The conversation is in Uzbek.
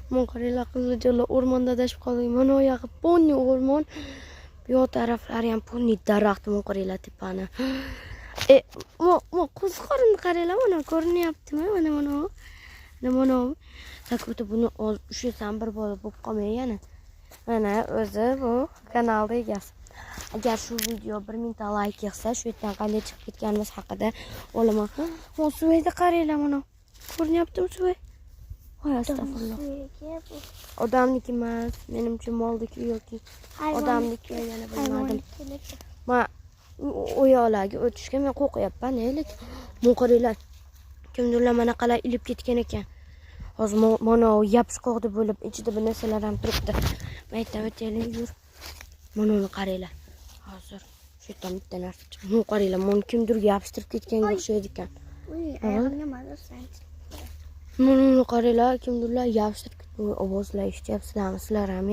Mana qaranglar, qiziljo'lar o'rmonda adashib qoldik. Mana u yoqqa ponni o'rmon. Bu yoq taraflari ham ponni daraxt. Mana qaranglar tepani. Qo'ziqorinni qaranglar, mana ko'rinyaptimi? Mana. Takota buni ushlasham bir bo'lib qolmay yana. Mana o'zi bu kanalda egasi. Agar shu video 1000 ta like yig'sa, shu yerdan qanday chiqib ketganimiz haqida olaman. Mana suvayda qaranglar mana. Ko'rinyaptimi suv? Voy astag'firulloh. Odamniki emas, menimcha moldiki yoki odamniki yana bilmadim. Ma oyoqlarga o'tishga men qo'rqyapman, lekin bu qaranglar. Kimdirlar mana qalay ilib ketgan ekan. Hozir mana yopishqoqda bo'lib, ichida bir narsalar ham turibdi. Maytdan o'taylik, yur. Mana uni qaranglar. Hozir shu yerdan bitta narsa chiqdi. Mana qaranglar, men kimdirga yopishtirib ketganga o'xshaydi ekan. Mana qaranglar, kimdirlar yopishtirib ketdi. Ovozlar eshityapsizlarmi sizlar ham?